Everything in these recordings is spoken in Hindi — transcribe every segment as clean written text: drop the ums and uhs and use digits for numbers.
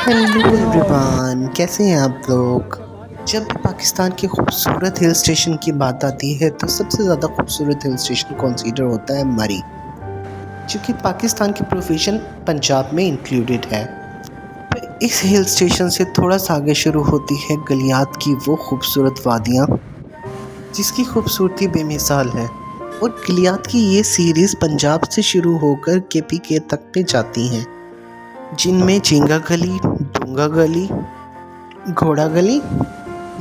हेलो एवरीवन, कैसे हैं आप लोग। जब भी पाकिस्तान के खूबसूरत हिल स्टेशन की बात आती है तो सबसे ज़्यादा खूबसूरत हिल स्टेशन कंसीडर होता है मरी, क्योंकि पाकिस्तान की प्रोविंशन पंजाब में इंक्लूडेड है। पर इस हिल स्टेशन से थोड़ा सा आगे शुरू होती है गलियात की वो खूबसूरत वादियाँ जिसकी खूबसूरती बेमिसाल है। और गलियात की ये सीरीज़ पंजाब से शुरू होकर KPK तक पे जाती हैं, जिनमें झींगा गली, डूंगा गली, घोड़ा गली,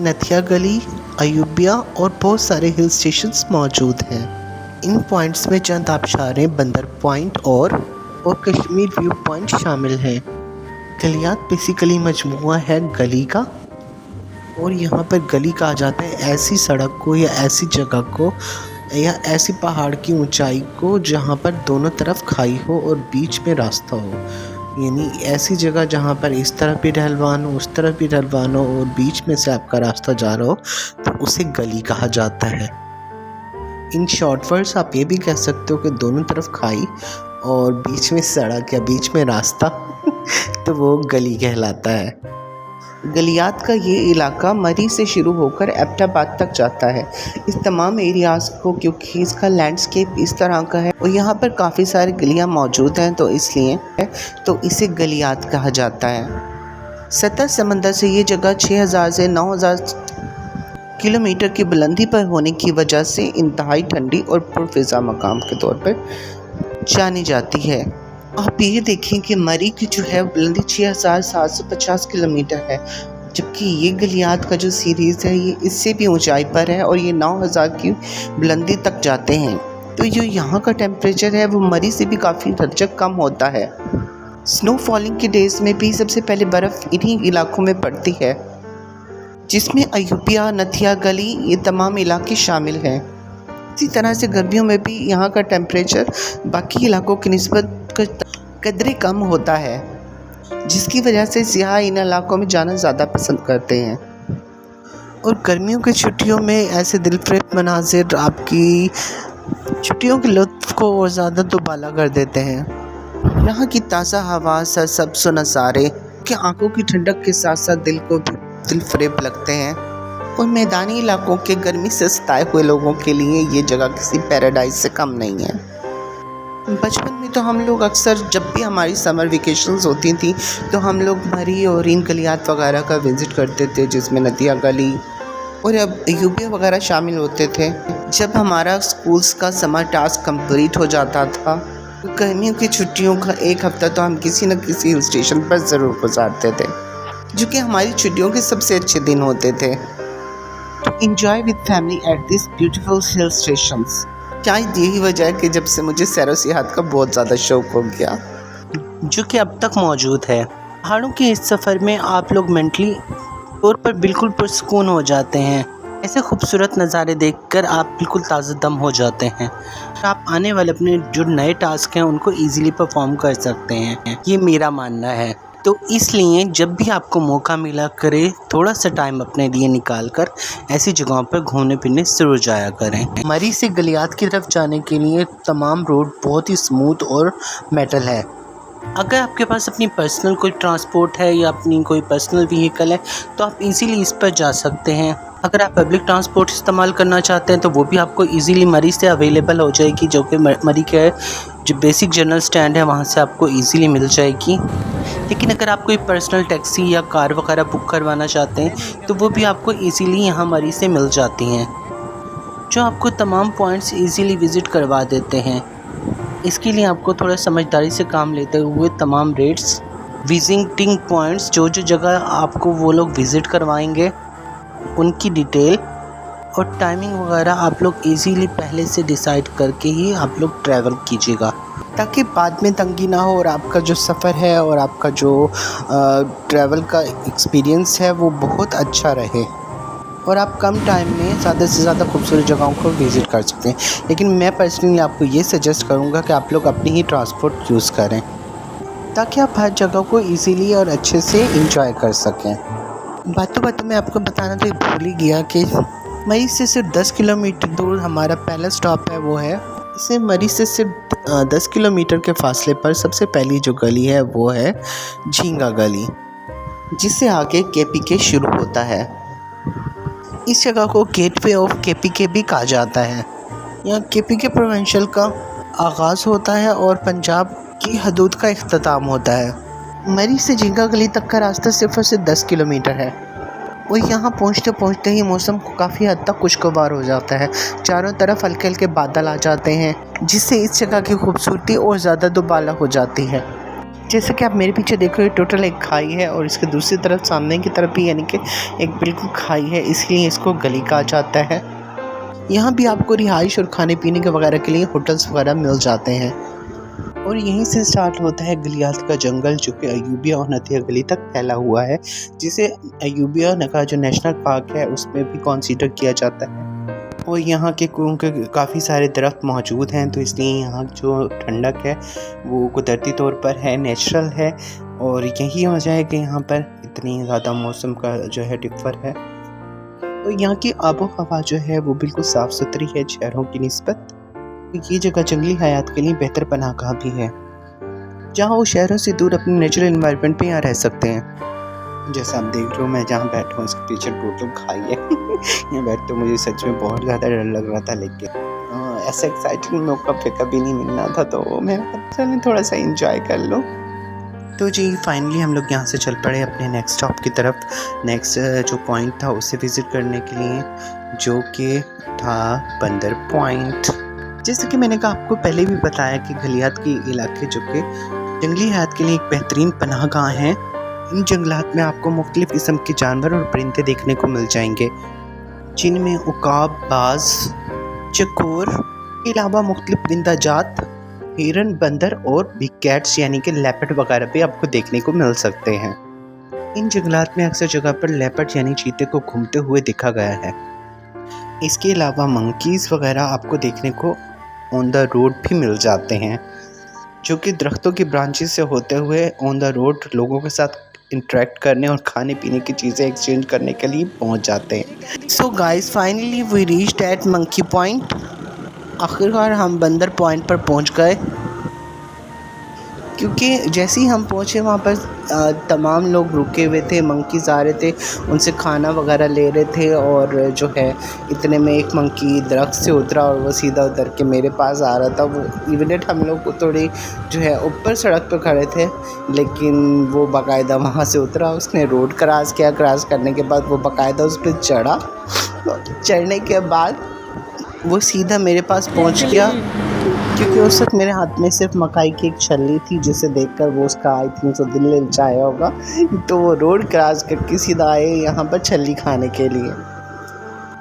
नथिया गली, अयूबिया और बहुत सारे हिल स्टेशंस मौजूद हैं। इन पॉइंट्स में चंद आबशारें बंदर पॉइंट और कश्मीर व्यू पॉइंट शामिल हैं। गलियात बेसिकली मजमुआ है गली का, और यहाँ पर गली कहा जाता है ऐसी सड़क को या ऐसी जगह को या ऐसी पहाड़ की ऊंचाई को जहाँ पर दोनों तरफ खाई हो और बीच में रास्ता हो, यानी ऐसी जगह जहाँ पर इस तरफ भी ढलवान हो, उस तरफ भी ढलवान हो और बीच में से आपका रास्ता जा रहा हो, तो उसे गली कहा जाता है। इन शॉर्ट वर्ड्स आप ये भी कह सकते हो कि दोनों तरफ खाई और बीच में सड़क या बीच में रास्ता तो वो गली कहलाता है। गलियात का ये इलाका मरी से शुरू होकर एबटाबाद तक जाता है। इस तमाम एरियाज़ को, क्योंकि इसका लैंडस्केप इस तरह का है और यहाँ पर काफ़ी सारी गलियाँ मौजूद हैं, तो इसलिए इसे गलियात कहा जाता है। सतह समंदर से ये जगह 6000 से 9000 किलोमीटर की बुलंदी पर होने की वजह से इंतहाई ठंडी और पुरफ़िज़ा मकाम के तौर पर जानी जाती है। आप ये देखें कि मरी की जो है बुलंदी 6750 किलोमीटर है, जबकि ये गलियात का जो सीरीज़ है ये इससे भी ऊंचाई पर है और ये 9000 की बुलंदी तक जाते हैं। तो जो यहाँ का टेम्परेचर है वो मरी से भी काफ़ी दर्जा कम होता है। स्नो फॉलिंग के डेज़ में भी सबसे पहले बर्फ़ इन्हीं इलाकों में पड़ती है, जिसमें अयूबिया, नथिया गली, ये तमाम इलाके शामिल हैं। इसी तरह से गर्मियों में भी यहाँ का टेम्परेचर बाकी इलाकों की निस्बत कदरे कम होता है, जिसकी वजह से सियाह इन इलाकों में जाना ज़्यादा पसंद करते हैं। और गर्मियों की छुट्टियों में ऐसे दिलफरेब मनाजिर आपकी छुट्टियों के लुत्फ़ को और ज़्यादा दुबाला कर देते हैं। यहाँ की ताज़ा हवा, सरसब्ज़ नज़ारे के आंखों की ठंडक के साथ साथ दिल को भी दिलफरेब लगते हैं। और मैदानी इलाकों के गर्मी से सताए हुए लोगों के लिए ये जगह किसी पैराडाइज से कम नहीं है। बचपन में तो हम लोग अक्सर, जब भी हमारी समर वेकेशंस होती थी, तो हम लोग मरी और इन गलियात वगैरह का विज़िट करते थे, जिसमें नदिया गली और अब यूपी वगैरह शामिल होते थे। जब हमारा स्कूल्स का समर टास्क कंप्लीट हो जाता था तो गर्मियों की छुट्टियों का एक हफ्ता तो हम किसी न किसी हिल स्टेशन पर ज़रूर गुजारते थे, जो कि हमारी छुट्टियों के सबसे अच्छे दिन होते थे। तो enjoy with family at this beautiful hill stations. शायद यही वजह है कि जब से मुझे सैर व सियाहत का बहुत ज़्यादा शौक़ हो गया, जो कि अब तक मौजूद है। पहाड़ों के इस सफ़र में आप लोग मेंटली तौर पर बिल्कुल पुरसुकून हो जाते हैं। ऐसे खूबसूरत नज़ारे देखकर आप बिल्कुल ताज़ादम हो जाते हैं। आप आने वाले अपने जो नए टास्क हैं उनको ईज़िली परफॉर्म कर सकते हैं, ये मेरा मानना है। तो इसलिए जब भी आपको मौका मिला करे, थोड़ा सा टाइम अपने लिए निकाल कर ऐसी जगहों पर घूमने फिरने ज़रूर जाया करें। मरी से गलियात की तरफ जाने के लिए तमाम रोड बहुत ही स्मूथ और मेटल है। अगर आपके पास अपनी पर्सनल कोई ट्रांसपोर्ट है या अपनी कोई पर्सनल व्हीकल है तो आप इजीली इस पर जा सकते हैं। अगर आप पब्लिक ट्रांसपोर्ट इस्तेमाल करना चाहते हैं तो वो भी आपको इजीली मरी से अवेलेबल हो जाएगी, जो कि मरी के जो बेसिक जनरल स्टैंड है वहाँ से आपको इजीली मिल जाएगी। लेकिन अगर आप कोई पर्सनल टैक्सी या कार वगैरह बुक करवाना चाहते हैं तो वो भी आपको इजीली यहाँ मरी से मिल जाती हैं, जो आपको तमाम पॉइंट्स इजीली विज़िट करवा देते हैं। इसके लिए आपको थोड़ा समझदारी से काम लेते हुए तमाम रेट्स, विजिटिंग पॉइंट्स, जो जगह आपको वो लोग विज़िट करवाएंगे, उनकी डिटेल और टाइमिंग वगैरह आप लोग इजीली पहले से डिसाइड करके ही आप लोग ट्रैवल कीजिएगा, ताकि बाद में तंगी ना हो और आपका जो सफ़र है और आपका जो ट्रैवल का एक्सपीरियंस है वो बहुत अच्छा रहे और आप कम टाइम में ज़्यादा से ज़्यादा खूबसूरत जगहों को विज़िट कर सकते हैं। लेकिन मैं पर्सनली आपको ये सजेस्ट करूँगा कि आप लोग अपनी ही ट्रांसपोर्ट यूज़ करें, ताकि आप हर जगह को इजीली और अच्छे से एंजॉय कर सकें। बातों बातों में आपको बताना तो भूल ही गया कि मरी से सिर्फ 10 किलोमीटर दूर हमारा पहला स्टॉप है, वो है इसे मरी से सिर्फ 10 किलोमीटर के फासले पर सबसे पहली जो गली है वो है झींगा गली। जिससे आगे केपीके शुरू होता है। इस जगह को गेटवे ऑफ केपीके भी कहा जाता है। यहाँ केपीके प्रोविंशियल का आगाज़ होता है और पंजाब की हदूद का इख्तिताम होता है। मरी से झींगा गली तक का रास्ता सिर्फ और सिर्फ 10 किलोमीटर है और यहाँ पहुँचते पहुँचते ही मौसम काफ़ी हद तक खुशगवार हो जाता है। चारों तरफ हल्के हल्के बादल आ जाते हैं, जिससे इस जगह की खूबसूरती और ज़्यादा दुबाला हो जाती है। जैसे कि आप मेरे पीछे देख रहे हो, टोटल एक खाई है और इसके दूसरी तरफ सामने की तरफ भी यानी कि एक बिल्कुल खाई है, इसलिए इसको गली कहा जाता है। यहाँ भी आपको रिहाइश और खाने पीने के वगैरह के लिए होटल्स वगैरह मिल जाते हैं और यहीं से स्टार्ट होता है गलियात का जंगल, जो कि अयूबिया और नदिया गली तक फैला हुआ है, जिसे अयूबिया का जो नेशनल पार्क है उसमें भी कंसीडर किया जाता है। और यहाँ के क्योंकि काफ़ी सारे दरख्त मौजूद हैं, तो इसलिए यहाँ जो ठंडक है वो कुदरती तौर पर है, नेचुरल है। और यही वजह है कि यहाँ पर इतनी ज़्यादा मौसम का जो है डिफ़र है। और यहाँ की आबो हवा जो है वो बिल्कुल साफ़ सुथरी है शहरों की निस्बत। ये जगह जंगली हयात के लिए बेहतर पनाहगाह भी है, जहाँ वो शहरों से दूर अपने नेचुरल एनवायरनमेंट पे यहाँ रह सकते हैं। जैसा आप देख रहे हो, मैं जहाँ बैठा हूँ इसके पीछे टोटल खाई है। यहाँ बैठते मुझे सच में बहुत ज़्यादा डर लग रहा था, लेकिन ऐसा एक्साइटिंग मौका पे कभी नहीं मिलना था, तो मैं चलिए थोड़ा सा इंजॉय कर लो। तो जी फाइनली हम लोग यहाँ से चल पड़े अपने नेक्स्ट स्टॉप की तरफ। नेक्स्ट जो पॉइंट था उसे विज़िट करने के लिए, जो कि था बंदर पॉइंट। जैसे कि मैंने कहा, आपको पहले भी बताया कि गलियात के इलाके जो कि जंगली हयात के लिए एक बेहतरीन पनाहगाह हैं। इन जंगलात में आपको मुख्तलिफ़ किस्म के जानवर और परिंदे देखने को मिल जाएंगे, जिनमें उकाब, बाज, चकोर के अलावा मुख्तलिफ़ परिंदा जात, हिरन, बंदर और बिग कैट्स यानी कि लेपर्ड वगैरह भी आपको देखने को मिल सकते हैं। इन जंगलात में अक्सर जगह पर लेपर्ड यानी चीते को घूमते हुए देखा गया है। इसके अलावा मंकीज़ वगैरह आपको देखने को ऑन द रोड भी मिल जाते हैं, जो कि दरख्तों की ब्रांचेस से होते हुए ऑन द रोड लोगों के साथ इंटरेक्ट करने और खाने पीने की चीज़ें एक्सचेंज करने के लिए पहुंच जाते हैं। So guys, finally we reached at Monkey Point. आखिरकार हम बंदर पॉइंट पर पहुंच गए, क्योंकि जैसे ही हम पहुँचे वहाँ पर तमाम लोग रुके हुए थे, मंकीज़ आ रहे थे, उनसे खाना वगैरह ले रहे थे। और जो है इतने में एक मंकी दरख्त से उतरा और वो सीधा उतर के मेरे पास आ रहा था। वो इविडेंट हम लोग को थोड़ी जो है ऊपर सड़क पर खड़े थे, लेकिन वो बाकायदा वहाँ से उतरा, उसने रोड क्रॉस किया। क्रॉस करने के बाद वो बाकायदा उस पर चढ़ा। चढ़ने के बाद वो सीधा मेरे पास पहुँच गया, क्योंकि उस वक्त मेरे हाथ में सिर्फ मकाई की एक छल्ली थी, जिसे देखकर वो उसका आई थिंक तो दिल ललचाया होगा, तो वो रोड क्रॉस करके सीधा आए यहाँ पर छल्ली खाने के लिए।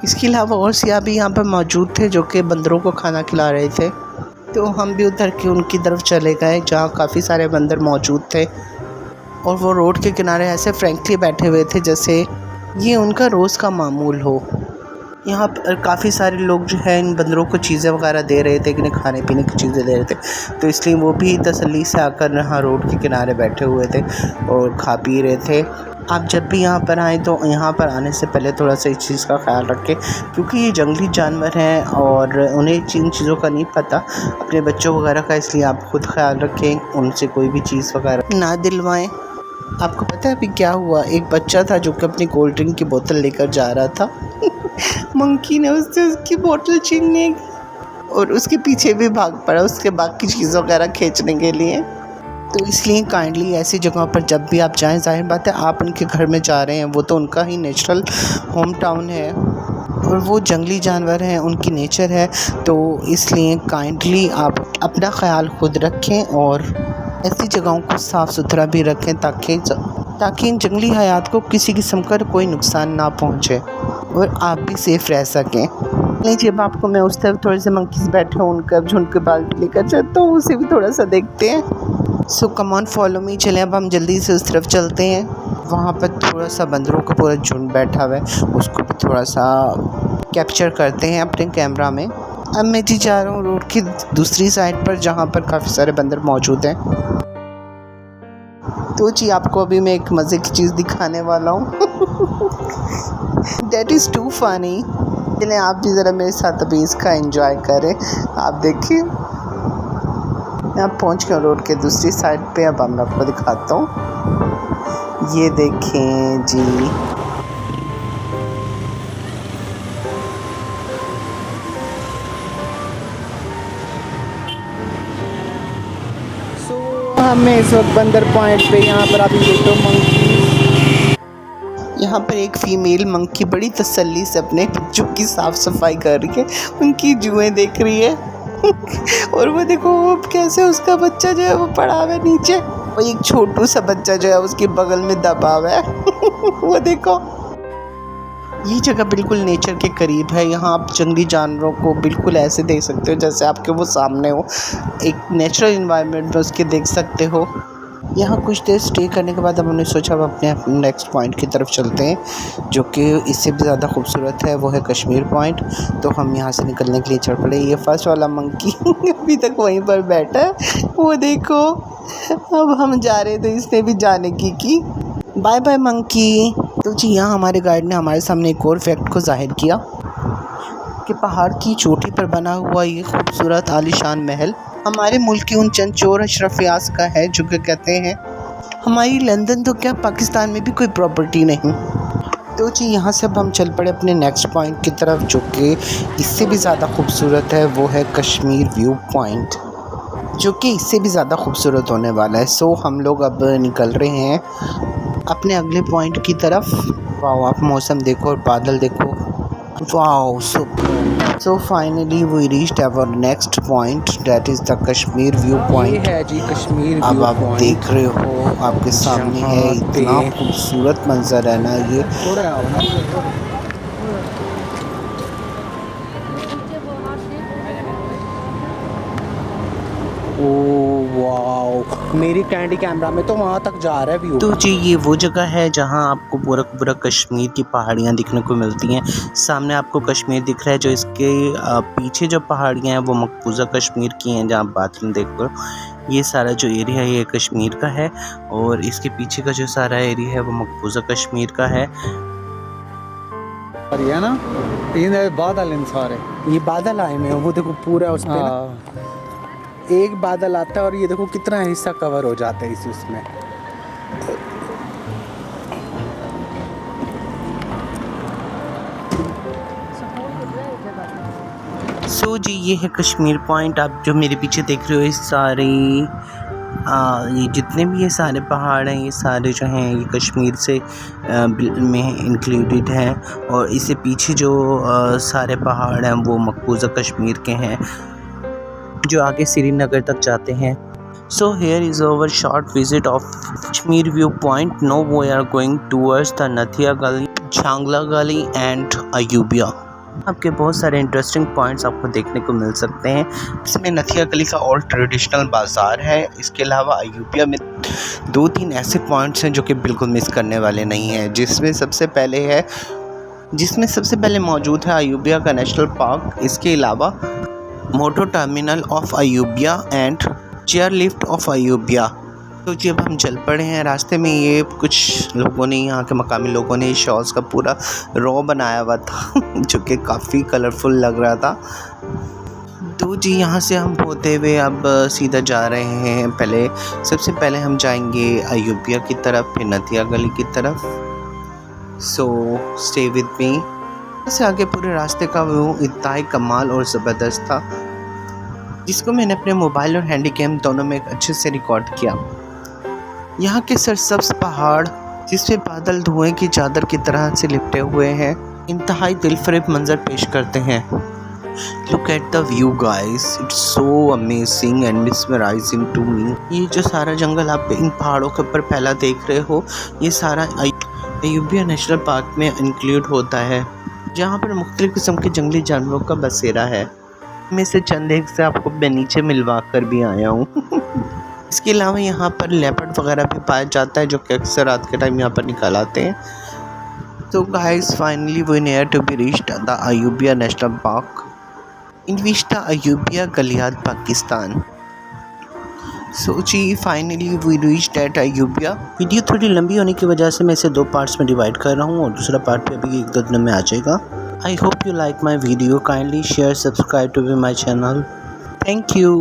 इसके अलावा और सियाह भी यहाँ पर मौजूद थे, जो कि बंदरों को खाना खिला रहे थे। तो हम भी उतर के उनकी तरफ चले गए, जहाँ काफ़ी सारे बंदर मौजूद थे और वो रोड के किनारे ऐसे फ्रैंकली बैठे हुए थे जैसे ये उनका रोज़ का मामूल हो। यहाँ पर काफ़ी सारे लोग जो है इन बंदरों को चीज़ें वगैरह दे रहे थे, इन्हें खाने पीने की चीज़ें दे रहे थे, तो इसलिए वो भी तसल्ली से आकर यहाँ रोड के किनारे बैठे हुए थे और खा पी रहे थे। आप जब भी यहाँ पर आएँ तो यहाँ पर आने से पहले थोड़ा सा इस चीज़ का ख्याल रखें, क्योंकि ये जंगली जानवर हैं और उन्हें इन चीज़ों का नहीं पता, अपने बच्चों वगैरह का, इसलिए आप खुद ख्याल रखें, उनसे कोई भी चीज़ वगैरह ना दिलवाएँ। आपको पता है अभी क्या हुआ? एक बच्चा था जो कि अपनी कोल्ड ड्रिंक की बोतल लेकर जा रहा था। मंकी ने उससे उसकी बोतल छीनने और उसके पीछे भी भाग पड़ा, उसके बाकी चीज़ वगैरह खींचने के लिए। तो इसलिए काइंडली ऐसी जगहों पर जब भी आप जाएं, जाहिर बात है आप उनके घर में जा रहे हैं, वो तो उनका ही नेचुरल होम टाउन है और वो जंगली जानवर हैं, उनकी नेचर है, तो इसलिए काइंडली आप अपना ख्याल खुद रखें और ऐसी जगहों को साफ़ सुथरा भी रखें, ताकि इन जंगली हयात को किसी किस्म का कोई नुकसान ना पहुंचे और आप भी सेफ़ रह सकें। लीजिए, अब आपको मैं उस तरफ थोड़े से मंकीज़ बैठे हैं, उनका झुंड के बाल लेकर चलता हूँ, उसे भी थोड़ा सा देखते हैं। सो कम ऑन फॉलो मी, चलें अब हम जल्दी से उस तरफ चलते हैं। वहाँ पर थोड़ा सा बंदरों का पूरा झुंड बैठा हुआ है, उसको भी थोड़ा सा कैप्चर करते हैं अपने कैमरा में। अब मैं जी जा रहा हूँ रोड की दूसरी साइड पर, जहाँ पर काफ़ी सारे बंदर मौजूद हैं। तो जी आपको अभी मैं एक मज़े की चीज़ दिखाने वाला हूँ। That is too funny। चलें आप भी ज़रा मेरे साथ अभी इसका एंजॉय करें। आप देखिए, मैं पहुँच गया रोड के दूसरी साइड पे। अब मैं आपको दिखाता हूँ। ये देखें जी। हमें इस वक्त बंदर पॉइंट पे यहाँ पर अभी ये 2 मंकी, यहाँ पर एक फीमेल मंकी बड़ी तसल्ली से अपने बच्चों की साफ सफाई कर रही है, उनकी जुएं देख रही है और वो देखो वो कैसे उसका बच्चा जो है वो पड़ा हुआ है नीचे, वो एक छोटू सा बच्चा जो है उसके बगल में दबा हुआ है वो देखो। ये जगह बिल्कुल नेचर के करीब है, यहाँ आप जंगली जानवरों को बिल्कुल ऐसे देख सकते हो जैसे आपके वो सामने हो, एक नेचुरल इन्वायरमेंट में उसके देख सकते हो। यहाँ कुछ देर स्टे करने के बाद हमने सोचा अब अपने नेक्स्ट पॉइंट की तरफ चलते हैं जो कि इससे भी ज़्यादा खूबसूरत है, वो है कश्मीर पॉइंट। तो हम यहाँ से निकलने के लिए चल पड़े। ये फर्स्ट वाला मंकी अभी तक वहीं पर बैठा है, वो देखो। अब हम जा रहे तो इसने भी जाने की बाय बाय मंकी। तो जी यहाँ हमारे गाइड ने हमारे सामने एक और फैक्ट को जाहिर किया कि पहाड़ की चोटी पर बना हुआ ये खूबसूरत आलीशान महल हमारे मुल्क के उन चंद चोर अशरफियाज का है जो कि कहते हैं हमारी लंदन तो क्या पाकिस्तान में भी कोई प्रॉपर्टी नहीं। तो जी यहाँ से अब हम चल पड़े अपने नेक्स्ट पॉइंट की तरफ जो कि इससे भी ज़्यादा खूबसूरत है, वो है कश्मीर व्यू पॉइंट जो कि इससे भी ज़्यादा खूबसूरत होने वाला है। सो हम लोग अब निकल रहे हैं अपने अगले पॉइंट की तरफ। वाह, आप मौसम देखो और बादल देखो, वाह so finally we reached our next point, that is the Kashmir view ये पॉइंट। है जी कश्मीर अब व्यू आप पॉइंट। देख रहे हो आपके सामने है, इतना खूबसूरत मंजर है ना ये। ओह वाओ, मेरी कैंडी कैमरा में तो वहाँ तक जा रहा है व्यू। तो जी ये वो जगह है जहाँ आपको पूरा पूरा कश्मीर की पहाड़ियाँ दिखने को मिलती हैं। सामने आपको कश्मीर दिख रहा है, जो इसके पीछे जो पहाड़ियाँ हैं वो मकबूजा कश्मीर की हैं, जहाँ बाथरूम देखो। ये सारा जो एरिया है ये कश्मीर का है और इसके पीछे का जो सारा एरिया है वो मकबूजा कश्मीर का है। और ये ना ये बादल इन सारे, ये बादल आए हुए हैं, वो देखो पूरा उस पे ना एक बादल आता है और ये देखो कितना हिस्सा कवर हो जाता है इस उसमें। सो जी ये है कश्मीर पॉइंट। आप जो मेरे पीछे देख रहे हो ये सारे ये जितने भी ये सारे पहाड़ हैं ये सारे जो हैं ये कश्मीर से में इंक्लूडेड हैं और इससे पीछे जो सारे पहाड़ हैं वो मकबूजा कश्मीर के हैं जो आगे श्रीनगर तक जाते हैं। So here is our short visit of Kashmir view point. Now we are going towards the Nathia Gully, Jhangla Gully and Ayubia. आपके बहुत सारे इंटरेस्टिंग पॉइंट्स आपको देखने को मिल सकते हैं। इसमें नथिया गली का और ट्रेडिशनल बाज़ार है। इसके अलावा अयूबिया में 2-3 ऐसे पॉइंट्स हैं जो कि बिल्कुल मिस करने वाले नहीं हैं, जिसमें सबसे पहले मौजूद है अयूबिया का नेशनल पार्क। इसके अलावा मोटो terminal of Ayubia and chair lift of Ayubia. तो जी अब हम चल पड़े हैं। रास्ते में ये कुछ लोगों ने, यहाँ के मकामी लोगों ने शॉल्स का पूरा रॉ बनाया हुआ था जो कि काफ़ी कलरफुल लग रहा था। तो जी यहाँ से हम होते हुए अब सीधा जा रहे हैं। सबसे पहले हम जाएंगे अयूबिया की तरफ, फिर नथिया गली की तरफ। So stay with me. इससे आगे पूरे रास्ते का व्यू इंतहाई कमाल और ज़बरदस्त था, जिसको मैंने अपने मोबाइल और हैंडी कैम दोनों में अच्छे से रिकॉर्ड किया। यहाँ के सरसब्ज पहाड़ जिसमें बादल धुएं की चादर की तरह से लिपटे हुए हैं इंतहाई दिलफरेब मंजर पेश करते हैं। Look at the view guys, it's so amazing and mesmerising to me. ये जो सारा जंगल आप इन पहाड़ों के ऊपर फैला देख रहे हो, ये सारा अयूबिया नेशनल पार्क में इंक्लूड होता है, जहाँ पर मुख्तलिफ किस्म के जंगली जानवरों का बसेरा है। में से चंद एक से आपको मैं नीचे मिलवा कर भी आया हूँ इसके अलावा यहाँ पर लेपर्ड वगैरह भी पाया जाता है जो कि अक्सर रात के टाइम यहाँ पर निकाल आते हैं। तो guys finally we near to be reached the Ayubia National Park in which the Ayubia Galiyat Pakistan. So ji finally we reached at Ayubia. Video थोड़ी लंबी होने की वजह से मैं इसे 2 पार्ट्स में डिवाइड कर रहा हूँ और दूसरा पार्ट भी अभी 1-2 दिन में आ जाएगा। I hope you like my video. Kindly share, subscribe to my channel. Thank you.